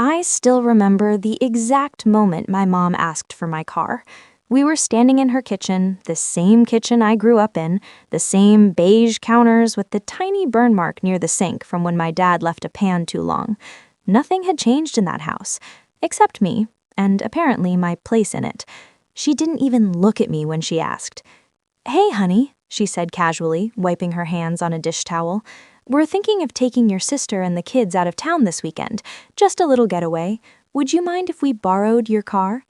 I still remember the exact moment my mom asked for my car. We were standing in her kitchen, the same kitchen I grew up in, the same beige counters with the tiny burn mark near the sink from when my dad left a pan too long. Nothing had changed in that house, except me, and apparently my place in it. She didn't even look at me when she asked. "Hey, honey," she said casually, wiping her hands on a dish towel. "We're thinking of taking your sister and the kids out of town this weekend. Just a little getaway. Would you mind if we borrowed your car?"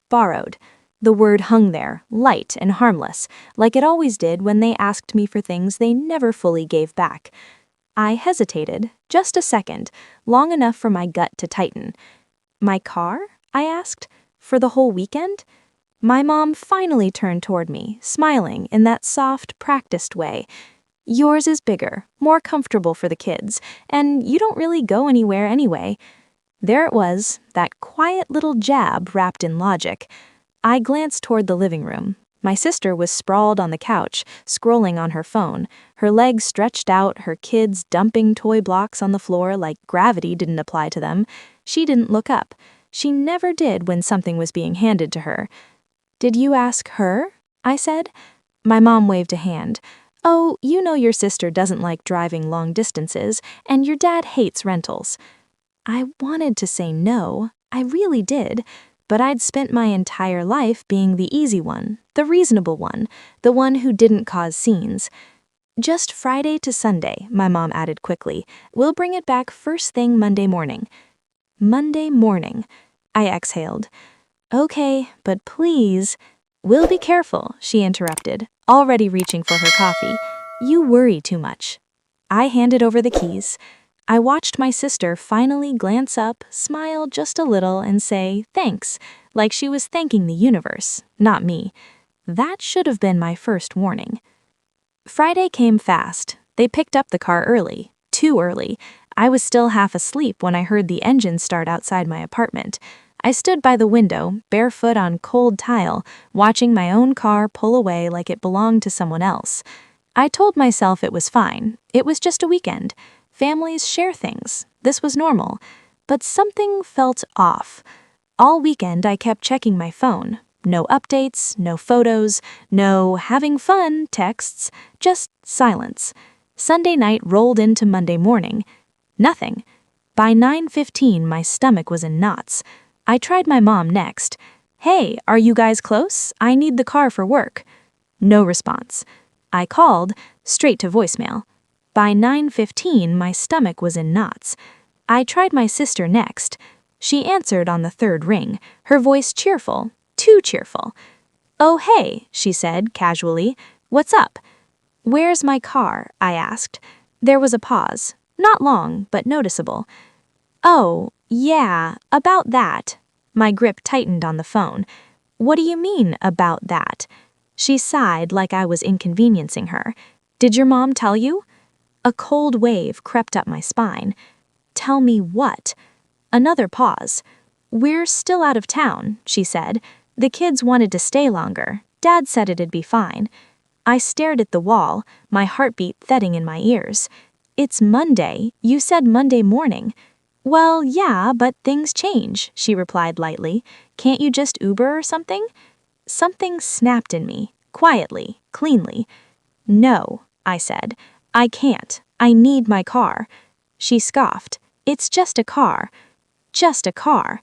Borrowed. The word hung there, light and harmless, like it always did when they asked me for things they never fully gave back. I hesitated, just a second, long enough for my gut to tighten. "My car?" I asked. "For the whole weekend?" My mom finally turned toward me, smiling in that soft, practiced way. "Yours is bigger, more comfortable for the kids, and you don't really go anywhere anyway." There it was, that quiet little jab wrapped in logic. I glanced toward the living room. My sister was sprawled on the couch, scrolling on her phone, her legs stretched out, her kids dumping toy blocks on the floor like gravity didn't apply to them. She didn't look up. She never did when something was being handed to her. "Did you ask her?" I said. My mom waved a hand. "Oh, you know your sister doesn't like driving long distances, and your dad hates rentals." I wanted to say no, I really did, but I'd spent my entire life being the easy one, the reasonable one, the one who didn't cause scenes. "Just Friday to Sunday," my mom added quickly. "We'll bring it back first thing Monday morning." Monday morning. I exhaled. "Okay, but please—" "We'll be careful," she interrupted, already reaching for her coffee. "You worry too much." I handed over the keys. I watched my sister finally glance up, smile just a little, and say, "Thanks," like she was thanking the universe, not me. That should have been my first warning. Friday came fast. They picked up the car early, too early. I was still half asleep when I heard the engine start outside my apartment. I stood by the window, barefoot on cold tile, watching my own car pull away like it belonged to someone else. I told myself it was fine. It was just a weekend. Families share things. This was normal. But something felt off. All weekend I kept checking my phone. No updates, no photos, no "having fun" texts, just silence. Sunday night rolled into Monday morning. Nothing. By 9:15 my stomach was in knots. I tried my mom next. "Hey, are you guys close? I need the car for work." No response. I called, straight to voicemail. By 9:15 my stomach was in knots. I tried my sister next. She answered on the third ring, her voice cheerful, too cheerful. "Oh hey," she said casually. "What's up?" "Where's my car?" I asked. There was a pause, not long, but noticeable. "Oh, yeah, about that." My grip tightened on the phone. "What do you mean, about that?" She sighed like I was inconveniencing her. "Did your mom tell you?" A cold wave crept up my spine. "Tell me what?" Another pause. "We're still out of town," she said. "The kids wanted to stay longer. Dad said it'd be fine." I stared at the wall, my heartbeat thudding in my ears. "It's Monday. You said Monday morning." "Well, yeah, but things change," she replied lightly. "Can't you just Uber or something?" Something snapped in me, quietly, cleanly. "No," I said. "I can't. I need my car." She scoffed. "It's just a car." "Just a car."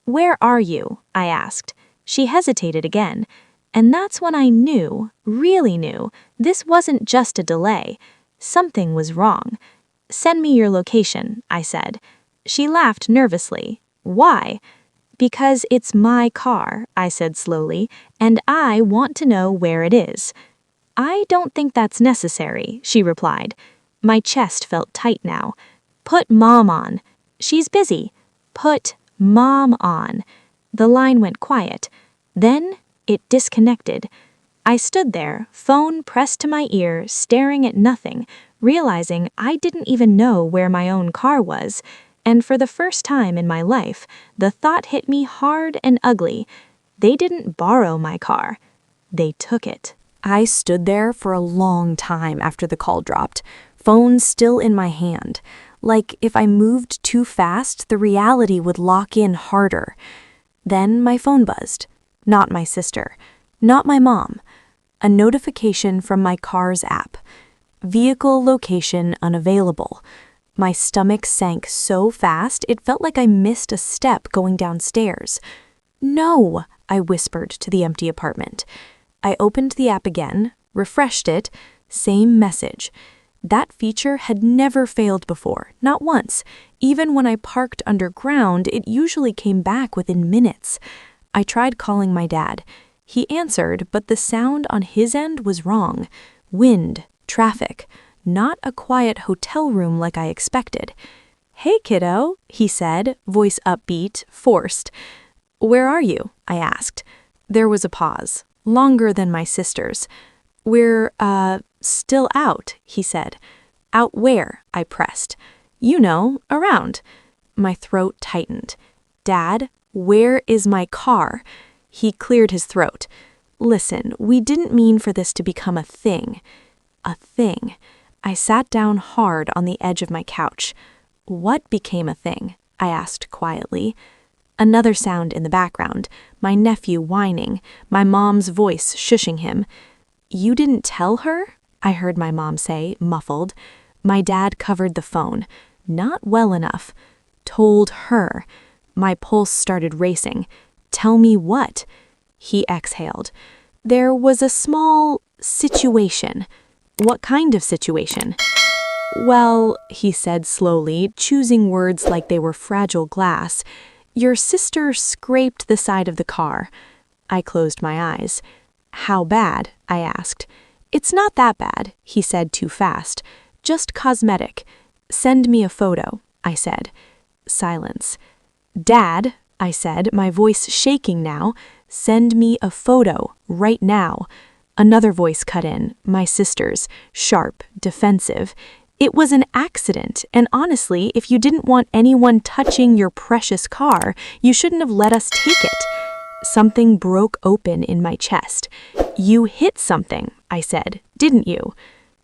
"Where are you?" I asked. She hesitated again. And that's when I knew, really knew, this wasn't just a delay. Something was wrong. "Send me your location," I said. She laughed nervously. "Why?" "Because it's my car," I said slowly, "and I want to know where it is." "I don't think that's necessary," she replied. My chest felt tight now. "Put Mom on." "She's busy." "Put Mom on." The line went quiet. Then it disconnected. I stood there, phone pressed to my ear, staring at nothing, realizing I didn't even know where my own car was. And for the first time in my life, the thought hit me hard and ugly. They didn't borrow my car. They took it. I stood there for a long time after the call dropped, phone still in my hand. like if I moved too fast, the reality would lock in harder. Then my phone buzzed. Not my sister. Not my mom. A notification from my car's app. Vehicle location unavailable. My stomach sank so fast it felt like I missed a step going downstairs. "No," I whispered to the empty apartment. I opened the app again, refreshed it, same message. That feature had never failed before, not once. Even when I parked underground, it usually came back within minutes. I tried calling my dad. He answered, but the sound on his end was wrong. Wind, traffic, not a quiet hotel room like I expected. "Hey, kiddo," he said, voice upbeat, forced. "Where are you?" I asked. There was a pause, longer than my sister's. "We're, still out," he said. "Out where?" I pressed. "You know, around." My throat tightened. "Dad, where is my car?" He cleared his throat. "Listen, we didn't mean for this to become a thing." A thing. I sat down hard on the edge of my couch. "What became a thing?" I asked quietly. Another sound in the background, my nephew whining, my mom's voice shushing him. "You didn't tell her?" I heard my mom say, muffled. My dad covered the phone. Not well enough. "Told her." My pulse started racing. "Tell me what?" He exhaled. "There was a small situation." "What kind of situation?" "Well," he said slowly, choosing words like they were fragile glass, "your sister scraped the side of the car." I closed my eyes. "How bad?" I asked. "It's not that bad," he said too fast. "Just cosmetic. Send me a photo," I said. Silence. "Dad," I said, my voice shaking now, "send me a photo, right now." Another voice cut in, my sister's, sharp, defensive. "It was an accident, and honestly, if you didn't want anyone touching your precious car, you shouldn't have let us take it." Something broke open in my chest. "You hit something," I said, "didn't you?"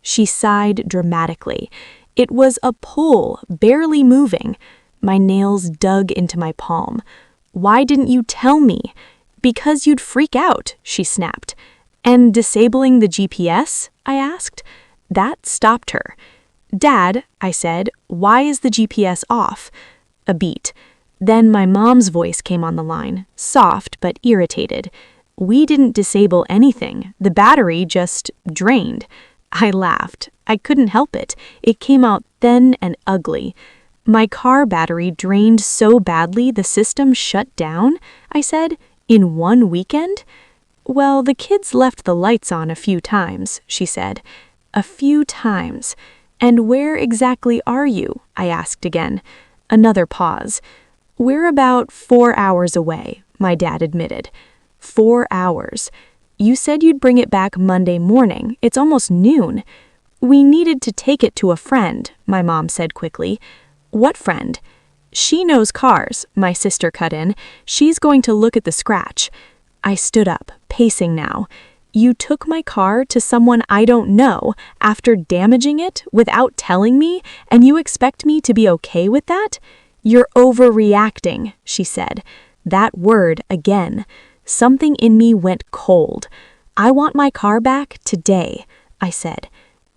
She sighed dramatically. "It was a pull, barely moving." My nails dug into my palm. "Why didn't you tell me?" "Because you'd freak out," she snapped. "And disabling the GPS?" I asked. That stopped her. "Dad," I said, "why is the GPS off?" A beat. Then my mom's voice came on the line, soft but irritated. "We didn't disable anything. The battery just drained." I laughed. I couldn't help it. It came out thin and ugly. "My car battery drained so badly the system shut down?" I said. "In one weekend?" "Well, the kids left the lights on a few times," she said. "A few times. And where exactly are you?" I asked again. Another pause. "We're about 4 hours away," my dad admitted. 4 hours. "You said you'd bring it back Monday morning. It's almost noon." "We needed to take it to a friend," my mom said quickly. "What friend?" "She knows cars," my sister cut in. "She's going to look at the scratch." I stood up, pacing now. "You took my car to someone I don't know after damaging it without telling me, and you expect me to be okay with that?" "You're overreacting," she said. That word again. Something in me went cold. "I want my car back today," I said.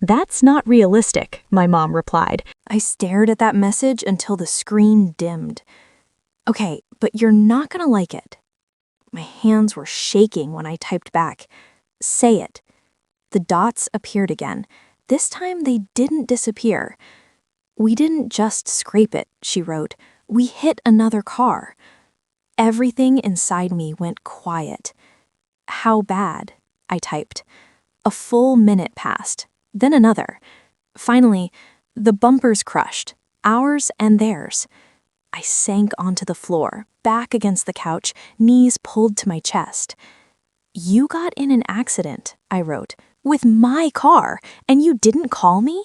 "That's not realistic," my mom replied. I stared at that message until the screen dimmed. "Okay, but you're not gonna like it." My hands were shaking when I typed back. "Say it." The dots appeared again. This time they didn't disappear. "We didn't just scrape it," she wrote. "We hit another car." Everything inside me went quiet. "How bad?" I typed. A full minute passed, then another. Finally, "The bumper's crushed, ours and theirs." I sank onto the floor, back against the couch, knees pulled to my chest. "You got in an accident," I wrote, "with my car, and you didn't call me?"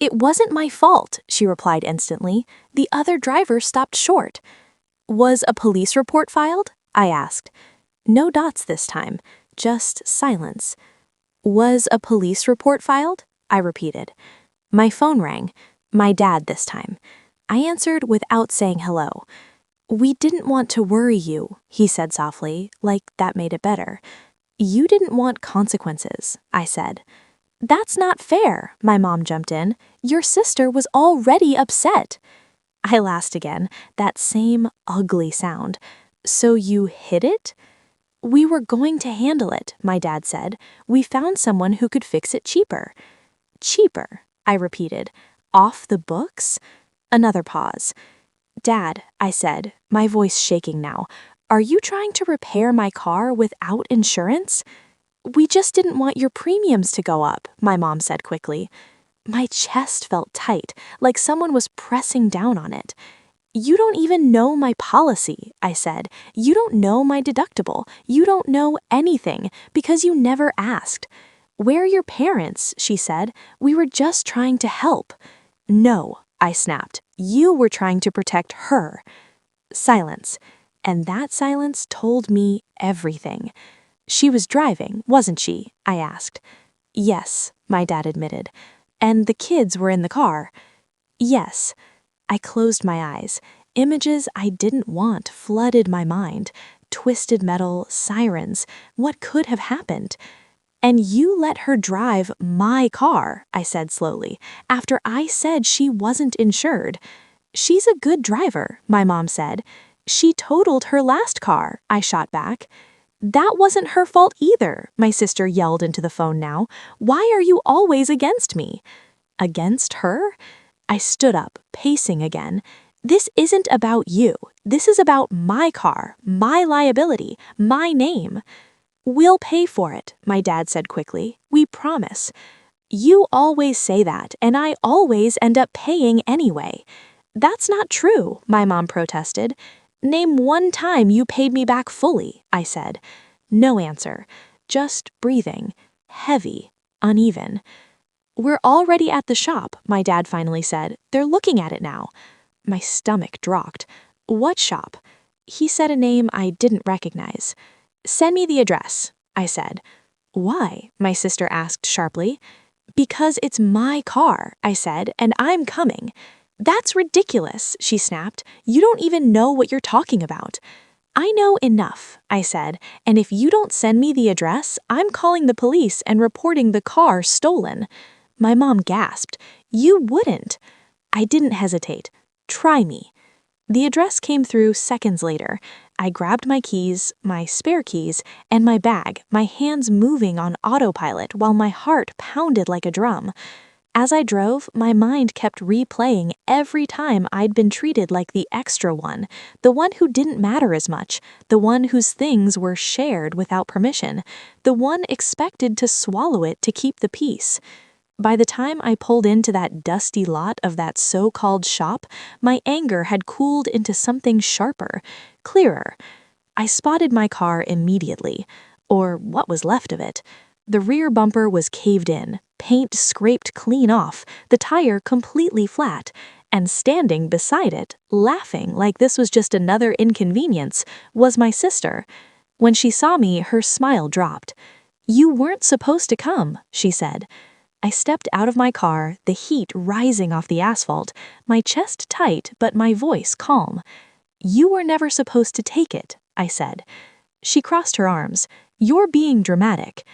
"It wasn't my fault," she replied instantly. "The other driver stopped short." "Was a police report filed?" I asked. No dots this time, just silence. "Was a police report filed?" I repeated. My phone rang. My dad this time. I answered without saying hello. We didn't want to worry you, he said softly, like that made it better. You didn't want consequences, I said. That's not fair, my mom jumped in. Your sister was already upset. I laughed again, that same ugly sound. So you hid it? We were going to handle it, my dad said. We found someone who could fix it cheaper. Cheaper, I repeated. Off the books? Another pause. Dad, I said, my voice shaking now, are you trying to repair my car without insurance? We just didn't want your premiums to go up, my mom said quickly. My chest felt tight, like someone was pressing down on it. You don't even know my policy, I said. You don't know my deductible. You don't know anything because you never asked. Where are your parents? She said. We were just trying to help. No, I snapped. You were trying to protect her. Silence. And that silence told me everything. She was driving, wasn't she? I asked. Yes, my dad admitted. And the kids were in the car. Yes. I closed my eyes. Images I didn't want flooded my mind. Twisted metal, sirens. What could have happened? And you let her drive my car, I said slowly, after I said she wasn't insured. She's a good driver, my mom said. She totaled her last car, I shot back. That wasn't her fault either, my sister yelled into the phone now. Why are you always against me? Against her? I stood up, pacing again. This isn't about you. This is about my car, my liability, my name. We'll pay for it, my dad said quickly. We promise. You always say that, and I always end up paying anyway. That's not true, my mom protested. Name one time you paid me back fully, I said. No answer, just breathing, heavy, uneven. We're already at the shop, my dad finally said. They're looking at it now. My stomach dropped. What shop? He said a name I didn't recognize. Send me the address, I said. Why? My sister asked sharply. Because it's my car, I said, and I'm coming. That's ridiculous, she snapped. You don't even know what you're talking about. I know enough, I said, and if you don't send me the address, I'm calling the police and reporting the car stolen. My mom gasped. You wouldn't. I didn't hesitate. Try me. The address came through seconds later. I grabbed my keys, my spare keys, and my bag, my hands moving on autopilot while my heart pounded like a drum. As I drove, my mind kept replaying every time I'd been treated like the extra one, the one who didn't matter as much, the one whose things were shared without permission, the one expected to swallow it to keep the peace. By the time I pulled into that dusty lot of that so-called shop, my anger had cooled into something sharper, clearer. I spotted my car immediately, or what was left of it. The rear bumper was caved in, paint scraped clean off, the tire completely flat, and standing beside it, laughing like this was just another inconvenience, was my sister. When she saw me, her smile dropped. "You weren't supposed to come," she said. I stepped out of my car, the heat rising off the asphalt, my chest tight but my voice calm. "You were never supposed to take it," I said. She crossed her arms. "You're being dramatic."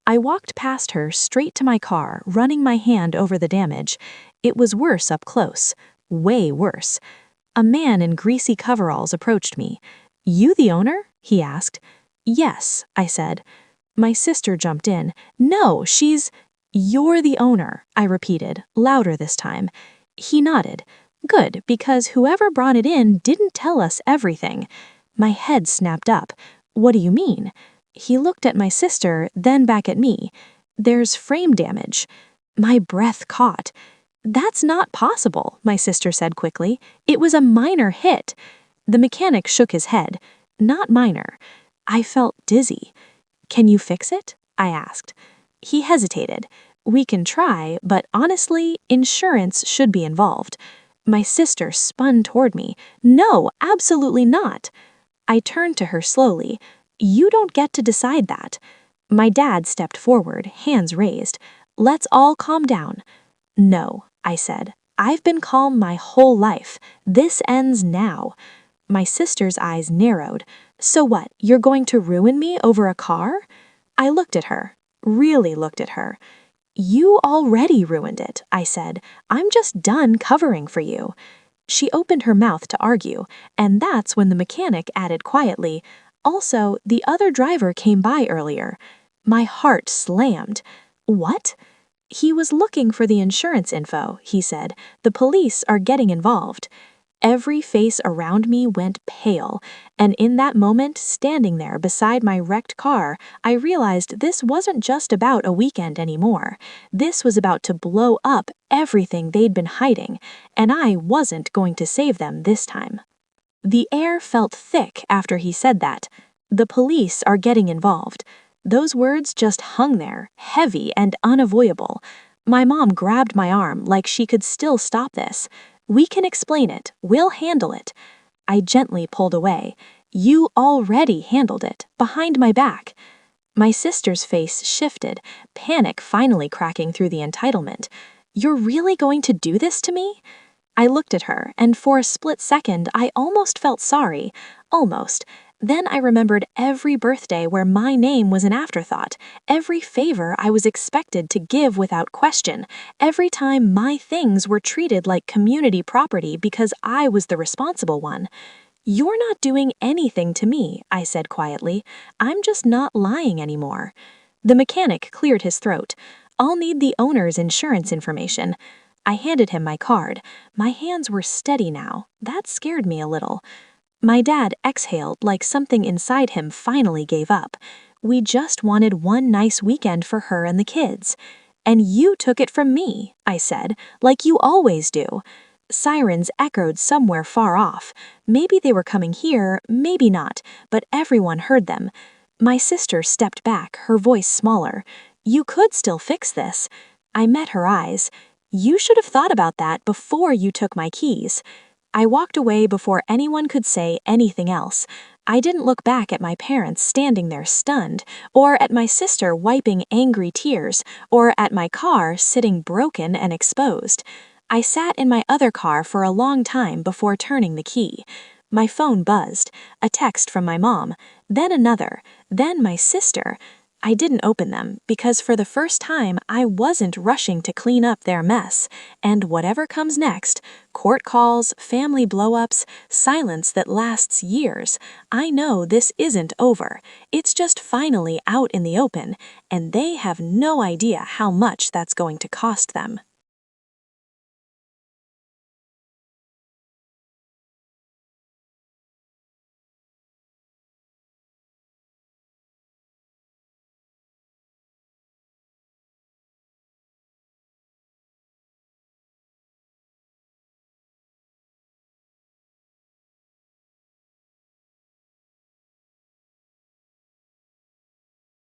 I walked past her straight to my car, running my hand over the damage. It was worse up close. Way worse. A man in greasy coveralls approached me. "You the owner?" he asked. "Yes," I said. My sister jumped in. "No, she's—" "You're the owner," I repeated, louder this time. He nodded. "Good, because whoever brought it in didn't tell us everything." My head snapped up. "What do you mean?" He looked at my sister, then back at me. "There's frame damage." My breath caught. "That's not possible," my sister said quickly. "It was a minor hit." The mechanic shook his head. "Not minor." I felt dizzy. "Can you fix it?" I asked. He hesitated. "We can try, but honestly, insurance should be involved." My sister spun toward me. "No, absolutely not." I turned to her slowly. "You don't get to decide that." My dad stepped forward, hands raised. "Let's all calm down." "No," I said. I've been calm my whole life. This ends now." My sister's eyes narrowed. "So what, you're going to ruin me over a car?" I looked at her, really looked at her. "You already ruined it," I said. "I'm just done covering for you." She opened her mouth to argue, and that's when the mechanic added quietly, "Also, the other driver came by earlier." My heart slammed. "What?" "He was looking for the insurance info," he said. "The police are getting involved." Every face around me went pale, and in that moment, standing there beside my wrecked car, I realized this wasn't just about a weekend anymore. This was about to blow up everything they'd been hiding, and I wasn't going to save them this time. The air felt thick after he said that. The police are getting involved. Those words just hung there, heavy and unavoidable. My mom grabbed my arm like she could still stop this. "We can explain it. We'll handle it." I gently pulled away. "You already handled it, behind my back." My sister's face shifted, panic finally cracking through the entitlement. "You're really going to do this to me?" I looked at her, and for a split second, I almost felt sorry. Almost. Then I remembered every birthday where my name was an afterthought, every favor I was expected to give without question, every time my things were treated like community property because I was the responsible one. "You're not doing anything to me," I said quietly. "I'm just not lying anymore." The mechanic cleared his throat. "I'll need the owner's insurance information." I handed him my card. My hands were steady now. That scared me a little. My dad exhaled like something inside him finally gave up. "We just wanted one nice weekend for her and the kids." "And you took it from me," I said, "like you always do." Sirens echoed somewhere far off. Maybe they were coming here, maybe not, but everyone heard them. My sister stepped back, her voice smaller. "You could still fix this." I met her eyes. "You should have thought about that before you took my keys." I walked away before anyone could say anything else. I didn't look back at my parents standing there stunned, or at my sister wiping angry tears, or at my car sitting broken and exposed. I sat in my other car for a long time before turning the key. My phone buzzed, a text from my mom, then another, then my sister. I didn't open them because for the first time I wasn't rushing to clean up their mess, and whatever comes next, court calls, family blow-ups, silence that lasts years, I know this isn't over. It's just finally out in the open, and they have no idea how much that's going to cost them.